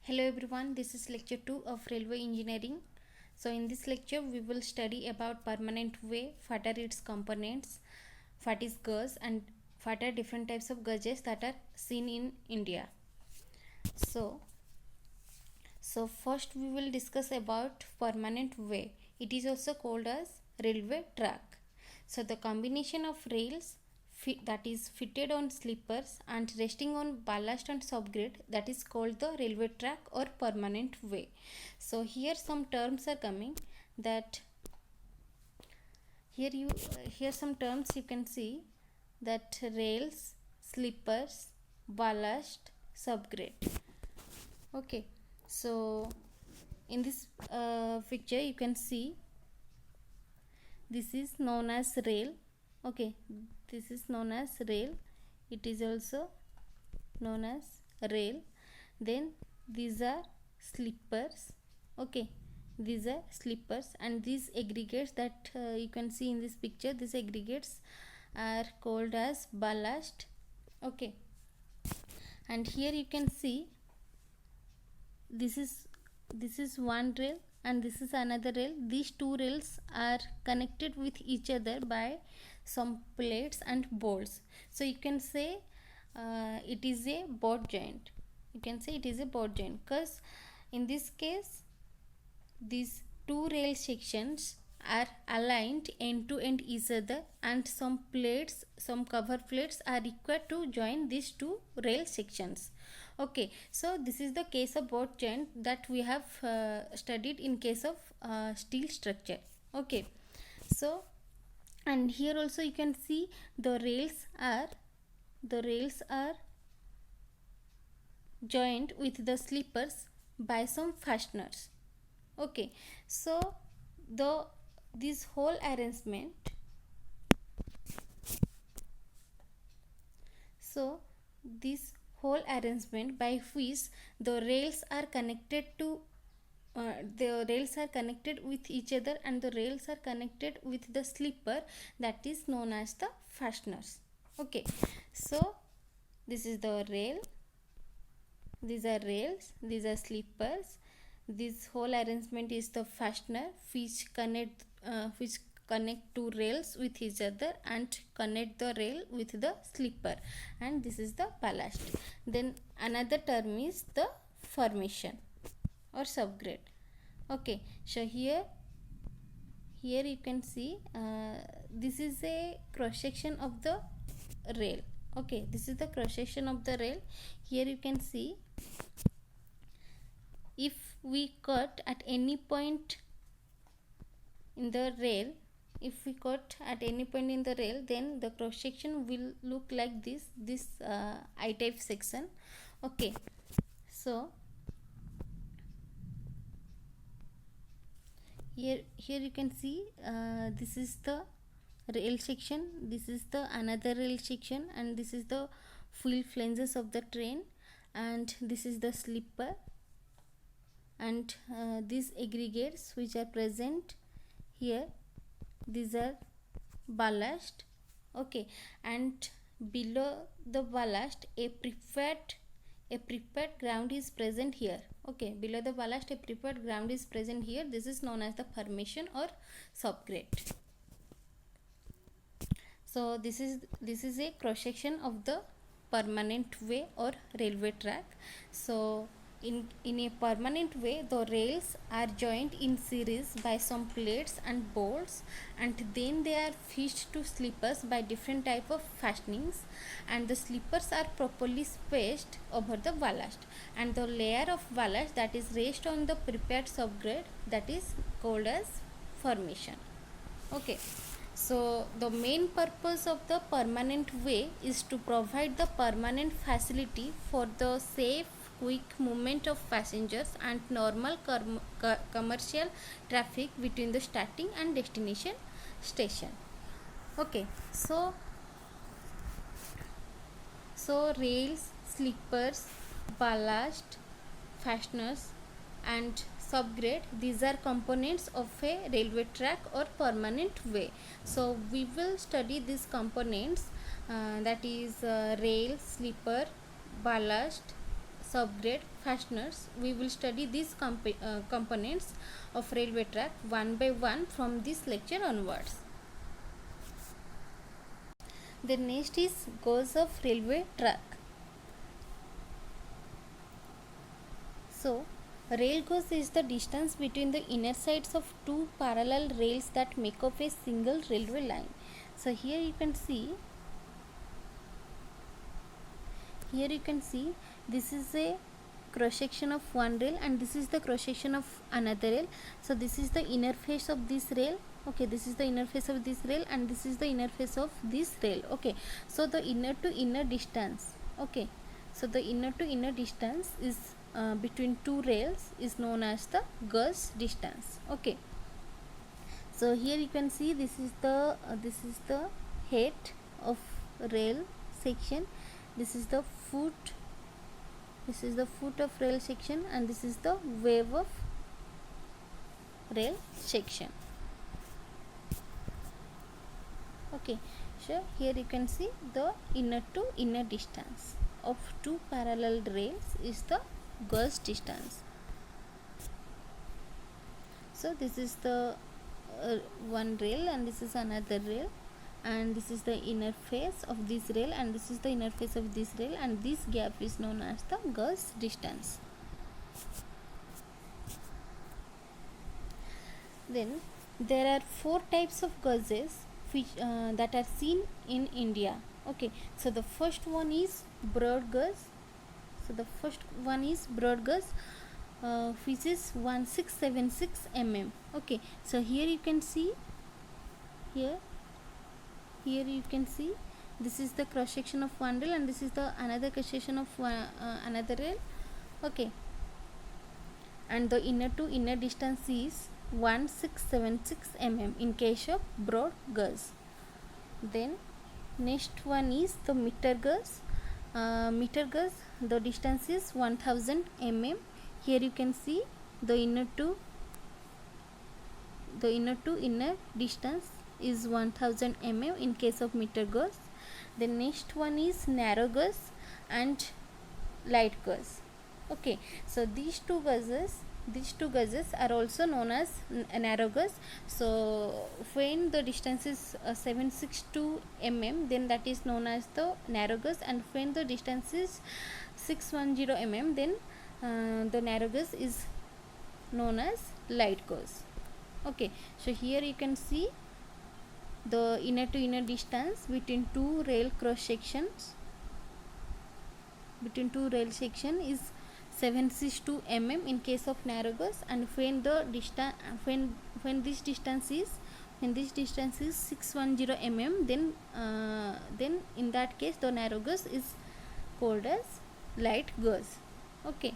Hello everyone, this is lecture 2 of railway engineering. So in this lecture we will study about permanent way, what are its components, what is gauge and what are different types of gauges that are seen in India. So first we will discuss about permanent way. It is also called as railway track. So the combination of rails that is fitted on sleepers and resting on ballast and subgrade, that is called the railway track or permanent way. So here some terms are coming, that here some terms you can see, that rails, sleepers, ballast, subgrade. Okay, so in this picture you can see this is known as rail. Okay, this is known as rail, it is also known as rail. Then these are sleepers. Okay, these are sleepers, and these aggregates that you can see in this picture, these aggregates are called as ballast. Okay, and here you can see this is one rail and this is another rail. These two rails are connected with each other by some plates and bolts. So you can say it is a board joint. You can say it is a board joint, because in this case these two rail sections are aligned end to end each other, and some plates, some cover plates are required to join these two rail sections. Okay, so this is the case of board joint that we have studied in case of steel structure. Okay, so and here also you can see the rails are joined with the sleepers by some fasteners. Okay, so this whole arrangement, so this whole arrangement by which the rails are connected to the rails are connected with each other and the rails are connected with the sleeper, that is known as the fasteners. Okay, so this is the rail, these are rails, these are sleepers. This whole arrangement is the fastener which connect two rails with each other and connect the rail with the sleeper, and this is the ballast. Then another term is the formation or subgrade. Okay, so here you can see this is a cross section of the rail. Okay, this is the cross section of the rail. Here you can see, if we cut at any point in the rail, then the cross section will look like this I type section. Okay, so here you can see this is the rail section, this is the another rail section, and this is the wheel flanges of the train, and this is the sleeper, and these aggregates which are present here, these are ballast. Okay, and below the ballast a prepared ground is present here. Okay, below the ballast a prepared ground is present here. This is known as the formation or subgrade. So this is a cross section of the permanent way or railway track. So in a permanent way, the rails are joined in series by some plates and bolts, and then they are fixed to sleepers by different type of fastenings, and the sleepers are properly spaced over the ballast, and the layer of ballast that is raised on the prepared subgrade, that is called as formation. Okay, so the main purpose of the permanent way is to provide the permanent facility for the safe quick movement of passengers and normal commercial traffic between the starting and destination station. Okay, so rails, sleepers, ballast, fasteners and subgrade, these are components of a railway track or permanent way. So we will study these components, that is rail, sleeper, ballast, subgrade, fasteners. We will study these components of railway track one by one from this lecture onwards. The next is gauge of railway track. So, rail gauge is the distance between the inner sides of two parallel rails that make up a single railway line. So here you can see this is a cross section of one rail and this is the cross section of another rail. So this is the inner face of this rail. Okay, this is the inner face of this rail and this is the inner face of this rail. Okay, so the inner to inner distance, okay, so the inner to inner distance is between two rails is known as the gauge distance. Okay, so here you can see this is the head of rail section, this is the foot of rail section, and this is the wave of rail section. Okay, so here you can see the inner to inner distance of two parallel rails is the gauge distance. So this is the one rail and this is another rail, and this is the inner face of this rail and this is the inner face of this rail, and this gap is known as the gauge distance. Then there are four types of gauges which that are seen in India. Okay, so the first one is broad gauge. Which is 1676 mm. Okay, so here you can see this is the cross section of one rail and this is the another cross section of another rail. Okay, and the inner to inner distance is 1676 mm in case of broad gauge. Then next one is the meter gauge. The distance is 1000 mm. Here you can see the inner to inner distance is 1000 mm in case of meter gauge. The next one is narrow gauge and light gauge. Okay, so these two gauges are also known as narrow gauge. So when the distance is 762 mm, then that is known as the narrow gauge, and when the distance is 610 mm, then the narrow gauge is known as light gauge. Okay, so here you can see the inner to inner distance between two rail cross sections is 762 mm in case of narrow gauge, and when the distance when this distance is 610 mm, then in that case the narrow gauge is called as light gauge. Okay,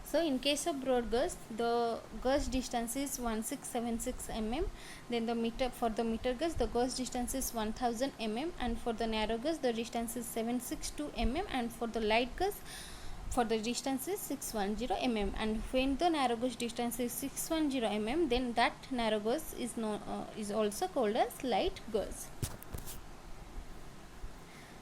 so in case of broad gauge, the gauge distance is 1676 mm. Then for the meter gauge, the gauge distance is 1000 mm, and for the narrow gauge the distance is 762 mm, and for the light gauge for the distance is 610 mm. And when the narrow gauge distance is 610 mm, then that narrow gauge is also called as light gauge.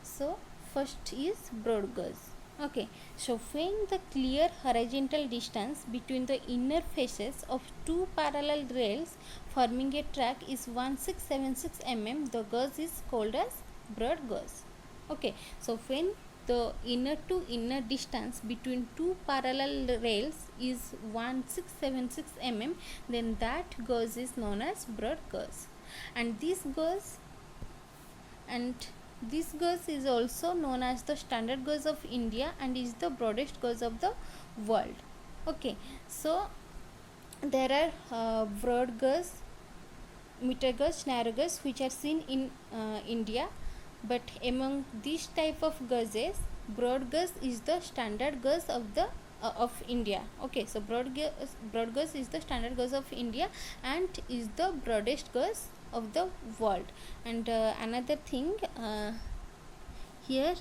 So first is broad gauge. Okay, so when the clear horizontal distance between the inner faces of two parallel rails forming a track is 1676 mm, the gauge is called as broad gauge. Okay, so when the inner to inner distance between two parallel rails is 1676 mm, then that gauge is known as broad gauge. And this gauge is also known as the standard gauge of India and is the broadest gauge of the world. Okay, so there are broad gauge, meter gauge, narrow gauge which are seen in India, but among these type of gauges, broad gauge is the standard gauge of India. Okay, so broad gauge is the standard gauge of India and is the broadest gauge of the world. And another thing, here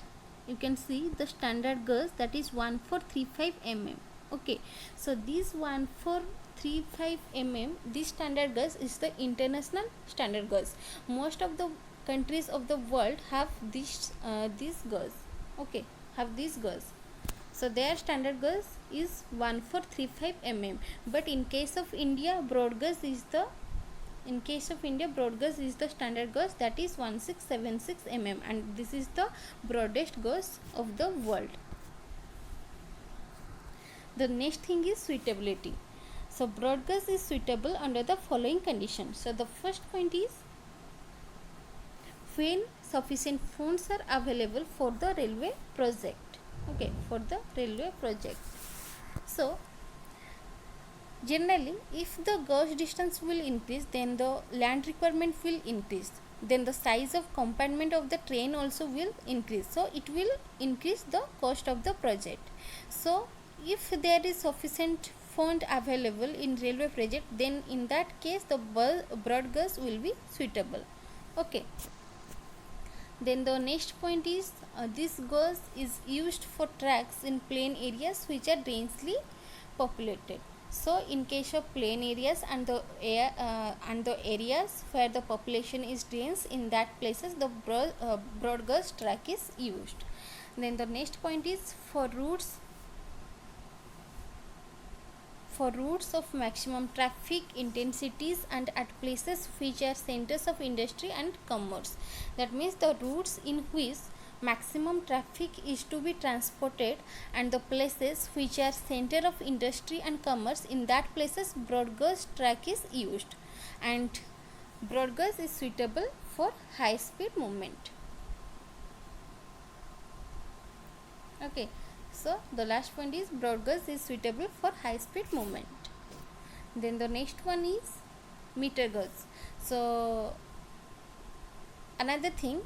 you can see the standard gauge, that is 1435 mm. Okay, so this 1435 mm, this standard gauge is the international standard gauge. Most of the countries of the world have this gauge. Okay, have these gauge. So their standard gauge is 1435 mm, but in case of India, broad gauge is the standard gauge, that is 1676 mm, and this is the broadest gauge of the world. The next thing is suitability. So broad gauge is suitable under the following conditions. So the first point is when sufficient funds are available for the railway project. Okay, for the railway project. So generally, if the gauge distance will increase, then the land requirement will increase, then the size of compartment of the train also will increase, so it will increase the cost of the project. So if there is sufficient fund available in railway project, then in that case the broad gauge will be suitable. Okay, then the next point is this gauge is used for tracks in plain areas which are densely populated. So in case of plain areas and the areas where the population is dense, in that places the broad gauge track is used. Then the next point is for routes of maximum traffic intensities and at places which are centers of industry and commerce. That means the routes in which maximum traffic is to be transported and the places which are center of industry and commerce, in that places broad gauge track is used, and broad gauge is suitable for high speed movement. Okay, so the last point is broad gauge is suitable for high speed movement. Then the next one is meter gauge. So another thing,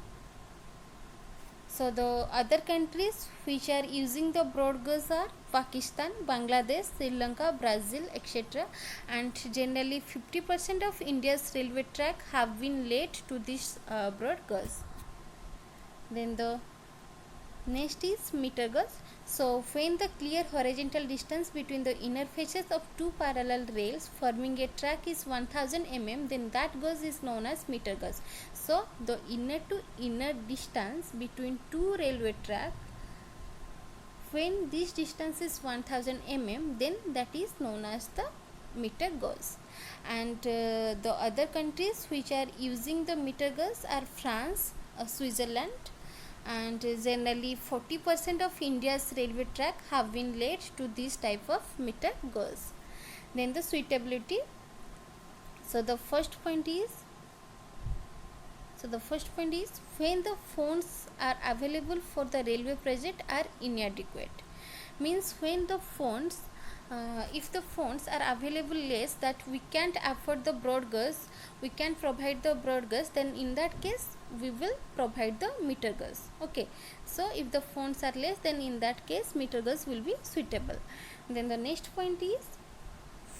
so the other countries which are using the broad gauge are Pakistan, Bangladesh, Sri Lanka, Brazil, etc. And generally 50% of India's railway track have been laid to this broad gauge. Then the next is meter gauge. So when the clear horizontal distance between the inner faces of two parallel rails forming a track is 1000 mm, then that gauge is known as meter gauge. So the inner to inner distance between two railway track, when this distance is 1000 mm, then that is known as the meter gauge. And the other countries which are using the meter gauge are France, Switzerland, and generally 40% of India's railway track have been laid to this type of meter gauge. Then the suitability. So the first point is when the funds are available for the railway project are inadequate. Means when the funds if the funds are available less, that we can't afford the broad gauge, we can provide the broad gauge, then in that case we will provide the meter gauge. Okay, so if the funds are less, then in that case meter gauge will be suitable. Then the next point is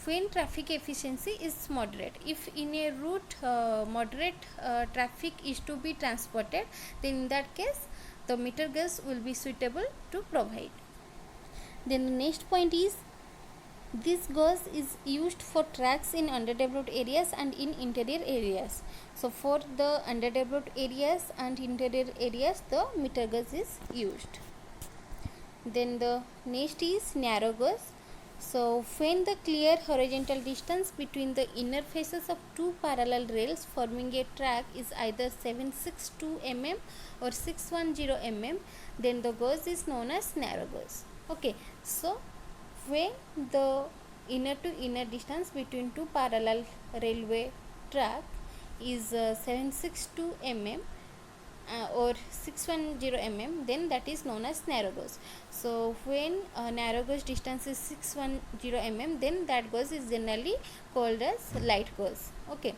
when traffic efficiency is moderate. If in a route moderate traffic is to be transported, then in that case the meter gauge will be suitable to provide. Then the next point is this gauge is used for tracks in underdeveloped areas and in interior areas. So for the underdeveloped areas and interior areas, the meter gauge is used. Then the next is narrow gauge. So when the clear horizontal distance between the inner faces of two parallel rails forming a track is either 762 mm or 610 mm, then the gauge is known as narrow gauge. Okay, so when the inner to inner distance between two parallel railway track is 762 mm or 610 mm, then that is known as narrow gauge. So when narrow gauge distance is 610 mm, then that gauge is generally called as light gauge. Okay,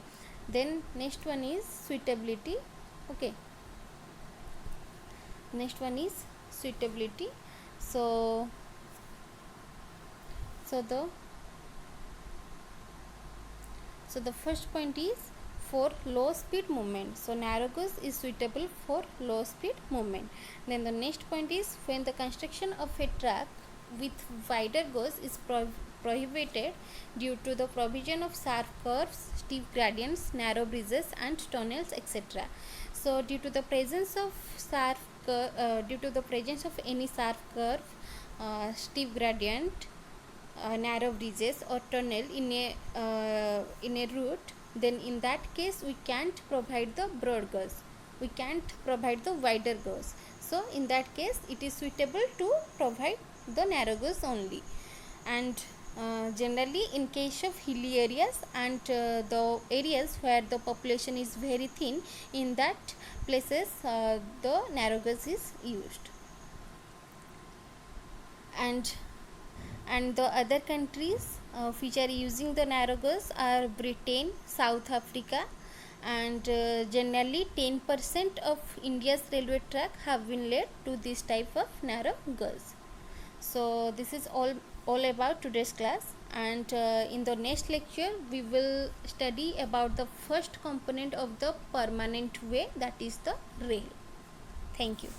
then next one is suitability. Okay, next one is suitability. So the first point is for low speed movement. So narrow gauge is suitable for low speed movement. Then the next point is when the construction of a track with wider gauge is prohibited due to the provision of sharp curves, steep gradients, narrow bridges and tunnels, etc. So due to the presence of sharp due to the presence of any sharp curve, steep gradient, narrow bridges or tunnel in a route, then in that case we can't provide the broad gauge, we can't provide the wider gauge. So in that case it is suitable to provide the narrow gauge only. And generally in case of hilly areas and the areas where the population is very thin, in that places the narrow gauge is used. And the other countries which are using the narrow gauge are Britain, South Africa, and generally 10% of India's railway track have been laid to this type of narrow gauge. So this is all about today's class, and in the next lecture we will study about the first component of the permanent way, that is the rail. Thank you.